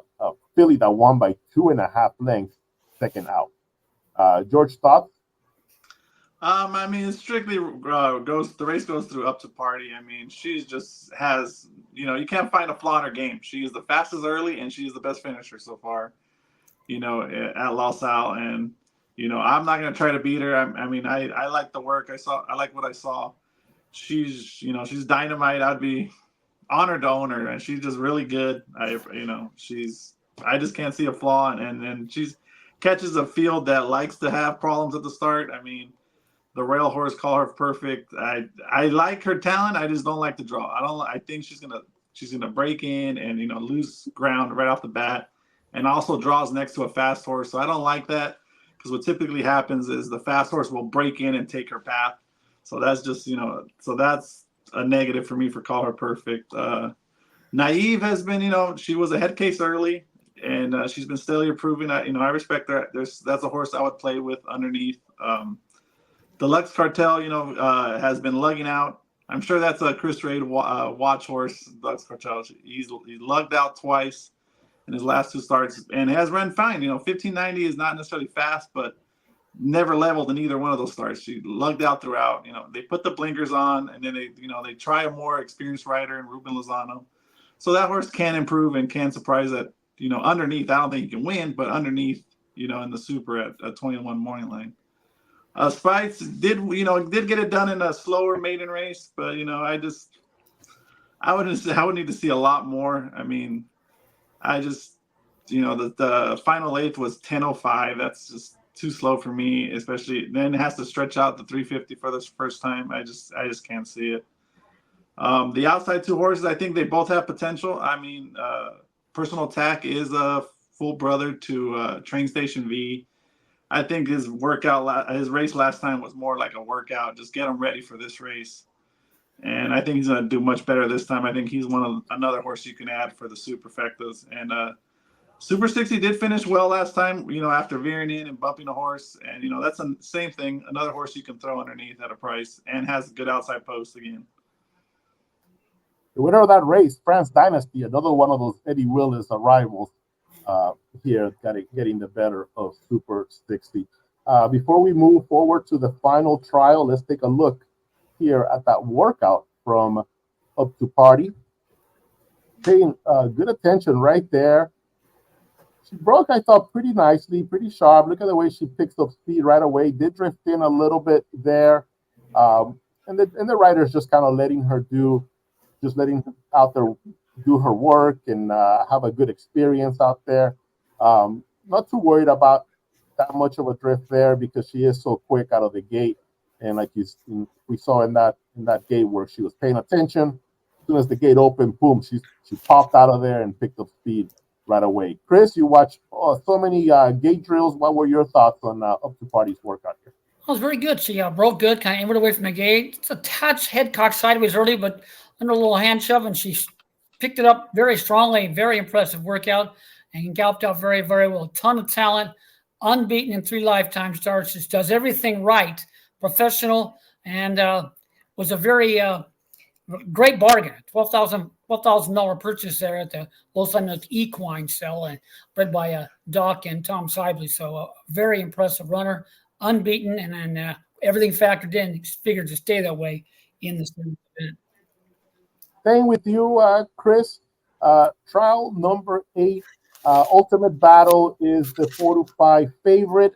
filly that won by 2.5 lengths, second out. George, thoughts? I mean, it strictly the race goes through Up to Party. I mean, she just has, you can't find a flaw in her game. She is the fastest early, and she's the best finisher so far, at La Salle. And, I'm not going to try to beat her. I mean, I like the work I saw. I like what I saw. She's, she's dynamite. I'd be honored to own her, and she's just really good. She's I just can't see a flaw, and she's catches a field that likes to have problems at the start. I mean, the rail horse call her perfect. I like her talent. I just don't like the draw. I think she's gonna break in and lose ground right off the bat, and also draws next to a fast horse. So I don't like that, because what typically happens is the fast horse will break in and take her path. So that's just so that's a negative for me for call her perfect. Naive has been she was a head case early, and she's been steadily improving. I respect her. That's a horse I would play with underneath. Deluxe Cartel, has been lugging out. I'm sure that's a Chris Raid watch horse. Deluxe Cartel. He's lugged out twice in his last 2 starts and has run fine. 1590 is not necessarily fast, but never leveled in either one of those starts. She lugged out throughout. They put the blinkers on, and then they try a more experienced rider in Ruben Lozano. So that horse can improve and can surprise at underneath. I don't think he can win, but underneath, in the Super at 21 morning line. Spice did get it done in a slower maiden race, but I would need to see a lot more. I mean, the final 8th was 10:05. That's just too slow for me, especially then it has to stretch out the 350 for the first time. I just can't see it. The outside 2 horses, I think they both have potential. I mean, Personal Attack is a full brother to Train Station V. I think his race last time was more like a workout. Just get him ready for this race. And I think he's going to do much better this time. I think he's another horse you can add for the Superfectas. And Super 60 did finish well last time, after veering in and bumping a horse. And, that's the same thing. Another horse you can throw underneath at a price and has a good outside post again. The winner of that race, France Dynasty, another one of those Eddie Willis arrivals here, getting the better of Super 60. Before we move forward to the final trial, let's take a look here at that workout from Up to Party. Paying good attention right there. She broke, I thought, pretty nicely, pretty sharp. Look at the way she picks up speed right away. Did drift in a little bit there. And the rider's just kind of letting her out there do her work and have a good experience out there. Not too worried about that much of a drift there because she is so quick out of the gate. And like we saw in that gate where she was paying attention, as soon as the gate opened, boom, she popped out of there and picked up speed right away. Chris, you watched so many gate drills. What were your thoughts on Up to Party's workout here? It was very good. She broke good, kind of aimed away from the gate. It's a touch head cocked sideways early, but under a little hand shove, and she picked it up very strongly. Very impressive workout, and galloped out very, very well. A ton of talent, unbeaten in 3 lifetime starts. Just does everything right, professional, and was a very great bargain. $12,000 purchase there at the Los Angeles Equine Sale, and bred by Doc and Tom Sibley. So a very impressive runner, unbeaten, and then everything factored in. Figured to stay that way in this event. Staying with you, Chris, trial number 8, Ultimate Battle is the 4-5 favorite.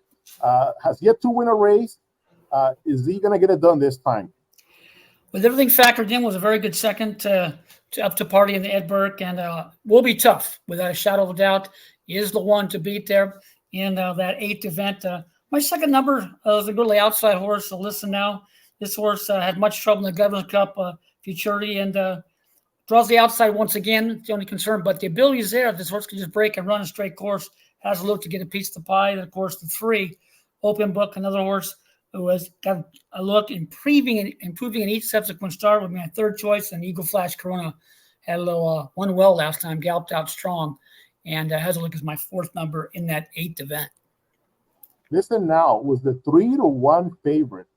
Has yet to win a race. Is he going to get it done this time? With everything factored in, was a very good second to Up to Party in the Ed Burke, and will be tough without a shadow of a doubt. He is the one to beat there in that 8th event. My second number is a really outside horse. So listen now. This horse had much trouble in the Governor's Cup Futurity, and draws the outside once again. It's the only concern, but the ability is there. This horse can just break and run a straight course. Has a look to get a piece of the pie. And of course, the 3, Open Book, another horse who has got a look, improving in each subsequent start. With my 3rd choice, and Eagle Flash Corona had a little won well last time, galloped out strong, and has a look as my 4th number in that 8th event. Listen Now was the 3-1 favorite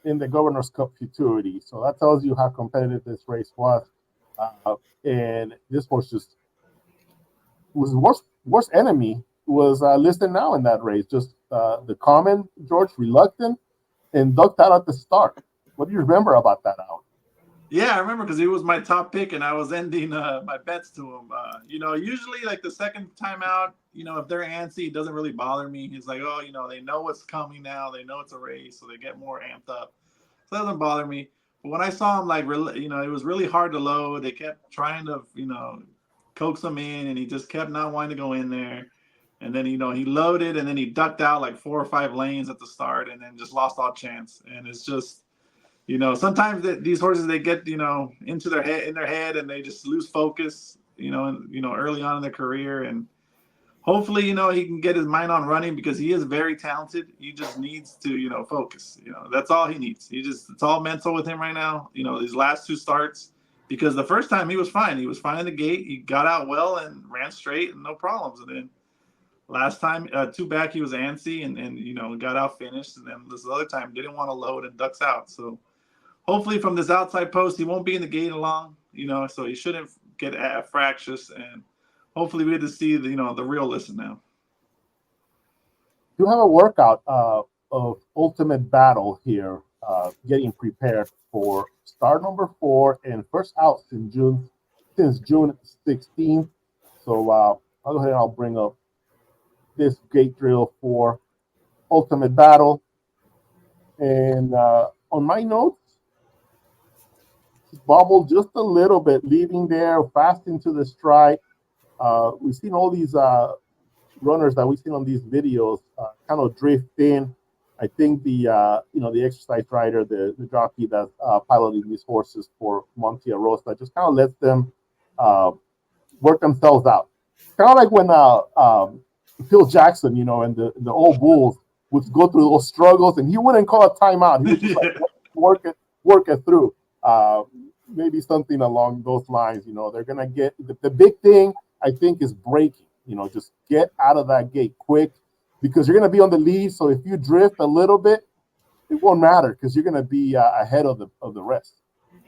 in the Governor's Cup Futurity, so that tells you how competitive this race was. And this horse just was worst enemy was Listen Now in that race. Just the common George, reluctant, and ducked out at the start. What do you remember about that out? Yeah, I remember because he was my top pick, and I was ending my bets to him. Usually like the second time out, if they're antsy, it doesn't really bother me. He's like, oh, they know what's coming now. They know it's a race, so they get more amped up. So that doesn't bother me. But when I saw him, it was really hard to load. They kept trying to, coax him in, and he just kept not wanting to go in there. And then, he loaded, and then he ducked out like 4 or 5 lanes at the start, and then just lost all chance. And it's just, sometimes these horses, they get, into their head, and they just lose focus, early on in their career. And hopefully, he can get his mind on running, because he is very talented. He just needs to, focus. That's all he needs. It's all mental with him right now. These last 2 starts, because the first time he was fine. He was fine in the gate. He got out well and ran straight and no problems. And then last time, 2 back, he was antsy and got out finished. And then this other time didn't want to load and ducks out. So hopefully from this outside post, he won't be in the gate long, so he shouldn't get fractious. And hopefully we get to see the real Listen now. You have a workout of Ultimate Battle here, getting prepared for start number 4 and first out since June 16th. So I'll go ahead and I'll bring up this gate drill for Ultimate Battle. And on my notes, bobbled just a little bit, leaving there fast into the stride. We've seen all these runners that we've seen on these videos kind of drift in. I think the exercise rider, the jockey that's piloting these horses for Monte Rosa, just kind of lets them work themselves out. Kind of like when Phil Jackson, and the old Bulls would go through those struggles, and he wouldn't call a timeout. He would just like work it through. Maybe something along those lines. They're gonna get the big thing. I think is breaking. Just get out of that gate quick, because you're gonna be on the lead. So if you drift a little bit, it won't matter, because you're gonna be ahead of the rest.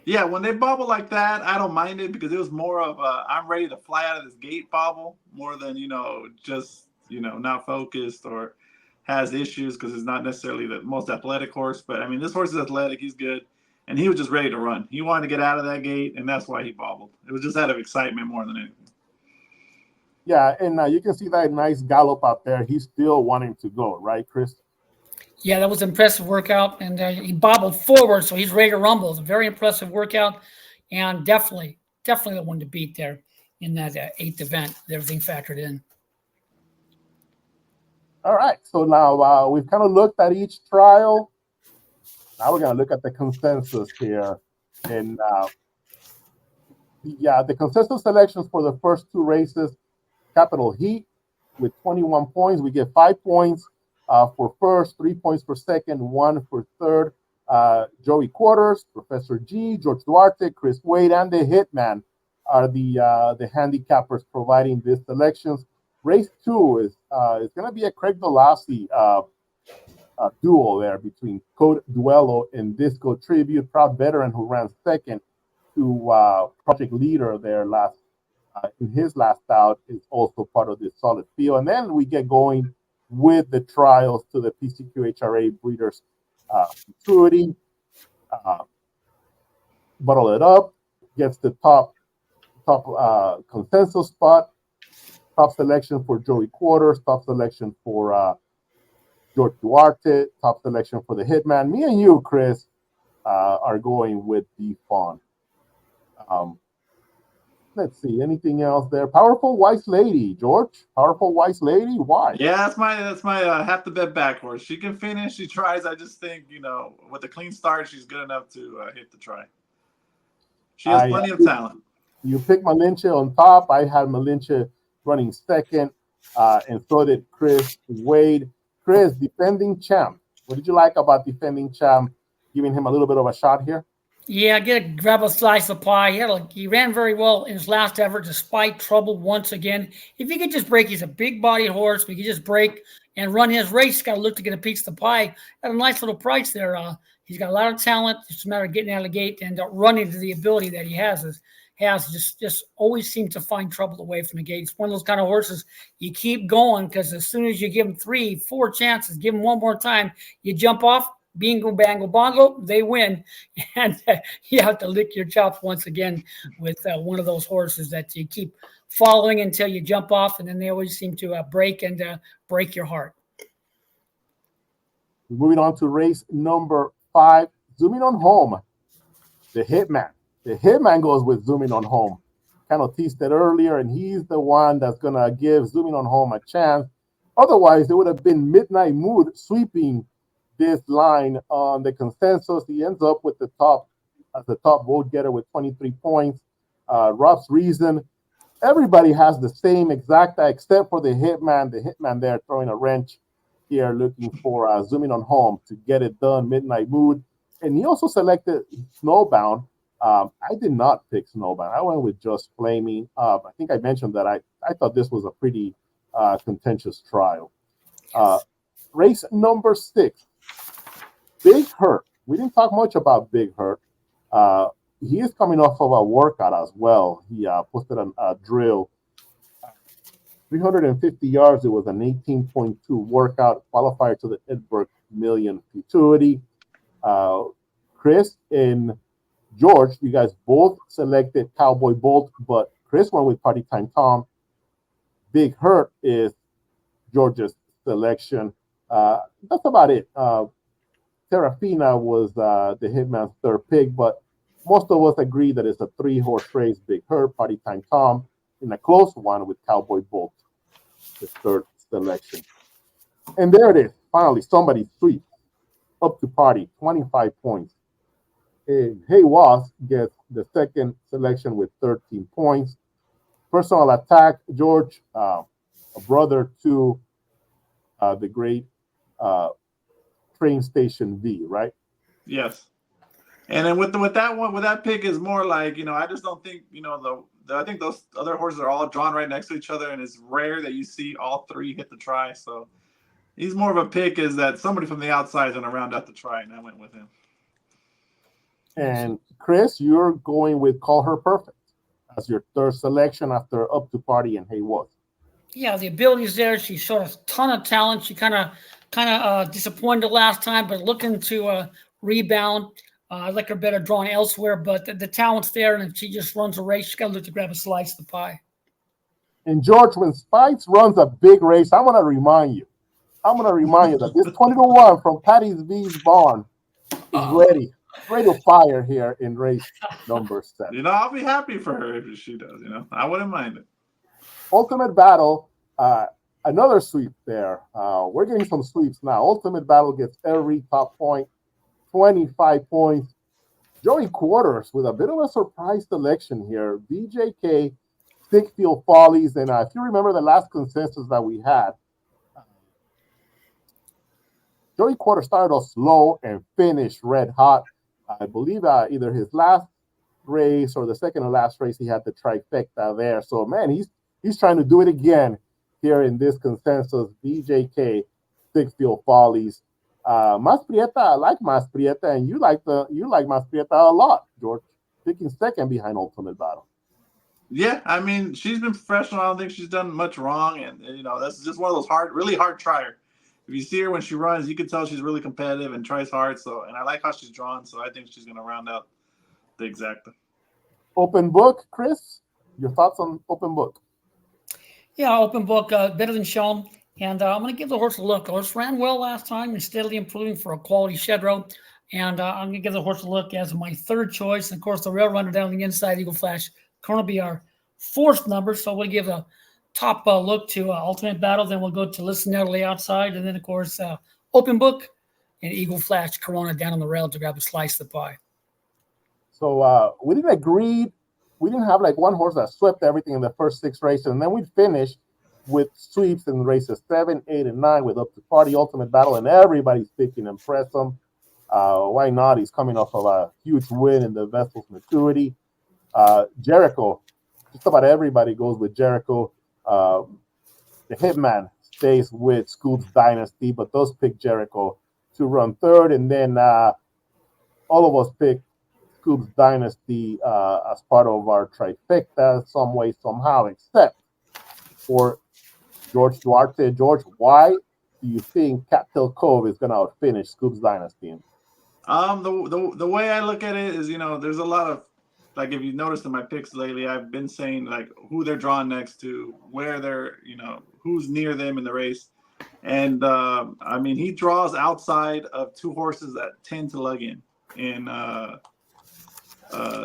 Yeah, when they bobble like that, I don't mind it, because it was more of a I'm ready to fly out of this gate bobble, more than just not focused or has issues, because it's not necessarily the most athletic horse. But I mean, this horse is athletic. He's good. And he was just ready to run. He wanted to get out of that gate, and that's why he bobbled. It was just out of excitement more than anything. Yeah, and you can see that nice gallop out there. He's still wanting to go, right, Chris? Yeah, that was an impressive workout, and he bobbled forward, so he's ready to rumble. It's a very impressive workout, and definitely the one to beat there in that 8th event. Everything factored in. All right, so now we've kind of looked at each trial. Now we're going to look at the consensus here. And the consensus selections for the first 2 races, Capital Heat with 21 points. We get 5 points for first, 3 points for second, 1 for third. Joey Quarters, Professor G, George Duarte, Chris Wade, and the Hitman are the handicappers providing these selections. Race 2 is going to be a Craig Velasquez duel there between Code Duello and Disco Tribute, proud veteran who ran second to Project Leader there in his last bout, is also part of this solid field. And then we get going with the trials to the PCQHRA Breeders Futurity. Bottle it up, gets the top consensus spot, top selection for Joey Quarters, top selection for George Duarte, top selection for the Hitman. Me and you, Chris, are going with the Fawn. Let's see, anything else there? Powerful Wise Lady, George. Powerful Wise Lady, why? Yeah, that's my half the bet back horse. She can finish. She tries. I just think with a clean start, she's good enough to hit the try. She has plenty of talent. You picked Malinche on top. I had Malinche running second, and so did Chris Wade. Chris, defending champ. What did you like about defending champ, giving him a little bit of a shot here? Yeah, grab a slice of pie. He ran very well in his last effort, despite trouble once again. If he could just break, he's a big-bodied horse. If he could just break and run his race, he's got to look to get a piece of the pie at a nice little price there. He's got a lot of talent. It's just a matter of getting out of the gate and running to the ability that he has just always seemed to find trouble away from the gate. It's one of those kind of horses you keep going, because as soon as you give him 3, 4 chances, give him one more time, you jump off, bingo, bango, bongo, they win. And you have to lick your chops once again with one of those horses that you keep following until you jump off, and then they always seem to break your heart. Moving on to race number 5, zooming on home, the Hitman. The Hitman goes with zooming on home. kind of teased it earlier, and he's the one that's going to give Zooming on Home a chance. Otherwise, it would have been Midnight Mood sweeping this line on the consensus. He ends up with the top vote getter with 23 points. Rob's Reason. Everybody has the same exact, except for the Hitman. The Hitman there throwing a wrench here, looking for Zooming on Home to get it done. Midnight Mood. And he also selected Snowbound. I did not pick Snowbound. I went with Just Flaming. I think I mentioned that I thought this was a pretty contentious trial. Race number 6, Big Hurt. We didn't talk much about Big Hurt. He is coming off of a workout as well. He posted a drill, 350 yards. It was an 18.2 workout, qualifier to the Edinburgh Million Futurity. Chris and George, you guys both selected Cowboy Bolt, but Chris went with Party Time Tom. Big Hurt is George's selection. That's about it. Terrafina was the Hitman's third pick, but most of us agree that it's a 3-horse race. Big Hurt, Party Time Tom, in a close one with Cowboy Bolt, the third selection. And there it is. Finally, somebody sweet. Up to Party, 25 points. And Hey Was gets the second selection with 13 points. Personal Attack, George, a brother to the great Train Station V, right? Yes. And then with that pick is more like, I just don't think, I think those other horses are all drawn right next to each other, and it's rare that you see all three hit the try. So he's more of a pick is that somebody from the outside is going to round out the try, and I went with him. And Chris, you're going with Call Her Perfect as your third selection after Up to Party and Hey Was. Yeah, the ability is there. She showed a ton of talent. She kind of disappointed last time, but looking to rebound. I like her better drawn elsewhere, but the talent's there, and if she just runs a race, she's got to look to grab a slice of the pie. And George, when Spites runs a big race, I'm going to remind you that this 20-1 from Patty's V's barn is ready to fire here in race number 7. I'll be happy for her if she does. I wouldn't mind it. Ultimate Battle, another sweep there. We're getting some sweeps now. Ultimate Battle gets every top point, 25 points. Joey Quarters with a bit of a surprise selection here. BJK, Stickfield Follies, and if you remember the last consensus that we had, Joey Quarters started off slow and finished red hot. I believe either his last race or the second to last race, he had the trifecta there. So, man, he's trying to do it again here in this consensus. BJK, Stickfield Follies. Mas Prieta, I like Mas Prieta, and you like Mas Prieta a lot, George. Picking second behind Ultimate Battle. Yeah, I mean, she's been professional. I don't think she's done much wrong, and that's just one of those really hard trier. If you see her when she runs, you can tell she's really competitive and tries hard. So, and I like how she's drawn. So I think she's going to round out the exacta. Open Book, Chris. Your thoughts on Open Book? Yeah, Open Book, better than shown. And I'm going to give the horse a look. The horse ran well last time and steadily improving for a quality shed row. And I'm going to give the horse a look as my third choice. And, of course, the rail runner down the inside, Eagle Flash, currently be our fourth number. So we'll give a top look to Ultimate Battle. Then we'll go to Listen Early Outside. And then, of course, Open Book and Eagle Flash, Corona down on the rail to grab a slice of the pie. So we didn't agree. We didn't have like one horse that swept everything in the first 6 races. And then we finished with sweeps in races 7, 8, and 9 with Up to Party, Ultimate Battle, and everybody's picking Empressum. Why not? He's coming off of a huge win in the Vessel's Maturity. Jericho, just about everybody goes with Jericho. The Hitman stays with Scoops Dynasty, but those pick Jericho to run third, and then all of us pick Scoops Dynasty as part of our trifecta some way, somehow, except for George Duarte. George, why do you think Cattail Cove is going to outfinish Scoops Dynasty? The way I look at it is, there's a lot of, like, if you noticed in my picks lately, I've been saying, like, who they're drawn next to, where they're, who's near them in the race. And, I mean, he draws outside of 2 horses that tend to lug in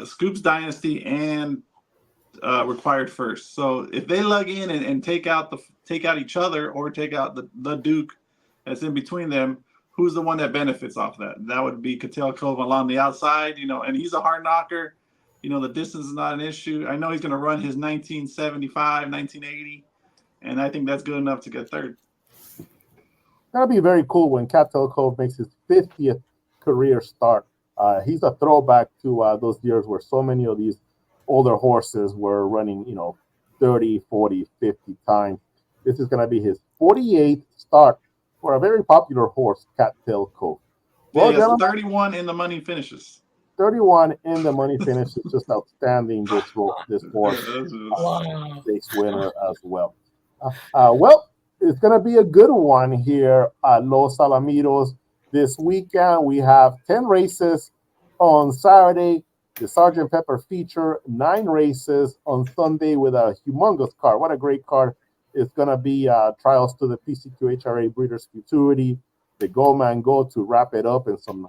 Scoops Dynasty and required first. So if they lug in and take out each other or take out the Duke that's in between them, who's the one that benefits off that? That would be Cattell Cove along the outside, and he's a hard knocker. The distance is not an issue. I know he's going to run his 1975, 1980, and I think that's good enough to get third. That'll be very cool when Cattell Cove makes his 50th career start. He's a throwback to those years where so many of these older horses were running, 30, 40, 50 times. This is going to be his 48th start for a very popular horse, Cattell Cove. Well, he has 31 in the money finishes. 31 in the money finish is just outstanding. This horse, stakes winner as well. Well, it's going to be a good one here at Los Alamitos this weekend. We have 10 races on Saturday, the Sgt. Pepper feature, 9 races on Sunday with a humongous card. What a great card. It's going to be trials to the PCQHRA Breeders Futurity, the Go Man Go to wrap it up, and some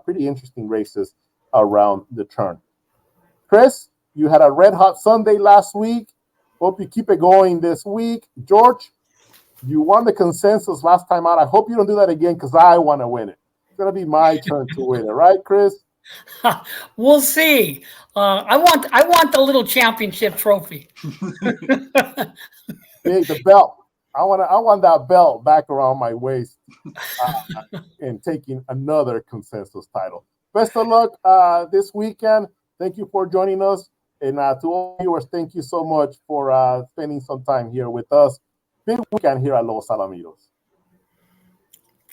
pretty interesting races around the turn. Chris, you had a red-hot Sunday last week. Hope you keep it going this week. George, you won the consensus last time out. I hope you don't do that again because I want to win it. It's going to be my turn to win it, right, Chris? We'll see. I want the little championship trophy. Hey, the belt. I want that belt back around my waist and taking another consensus title. Best of luck this weekend. Thank you for joining us. And to all viewers, thank you so much for spending some time here with us. Big weekend here at Los Alamitos.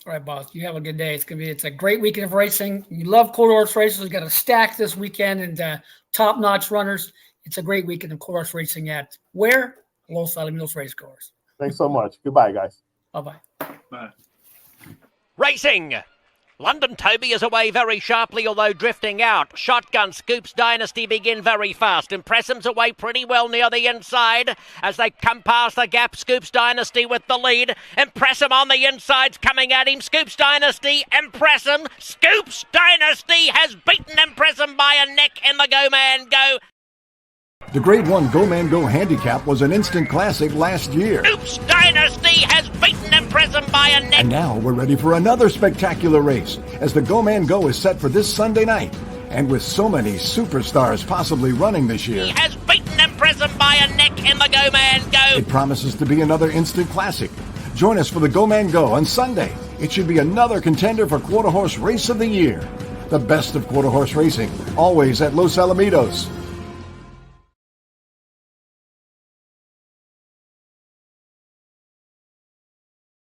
All right, boss. You have a good day. It's a great weekend of racing. You love quarter horse races. We got a stack this weekend and top-notch runners. It's a great weekend of quarter horse racing at where? Los Alamitos Racecourse. Thanks so much. Goodbye, guys. Bye-bye. Bye. Racing! London Toby is away very sharply, although drifting out. Shotgun Scoops Dynasty begin very fast. Empressum's away pretty well near the inside as they come past the gap. Scoops Dynasty with the lead. Empressum on the inside's coming at him. Scoops Dynasty, Empressum. Scoops Dynasty has beaten Empressum by a neck in the Go Man Go. The Grade 1 Go Man Go Handicap was an instant classic last year. Scoops Dynasty has beaten Empressum by a neck. And now we're ready for another spectacular race as the Go Man Go is set for this Sunday night. And with so many superstars possibly running this year, He has beaten Empressum by a neck in the Go Man Go. it promises to be another instant classic. Join us for the Go Man Go on Sunday. It should be another contender for Quarter Horse Race of the Year. The best of quarter horse racing, always at Los Alamitos.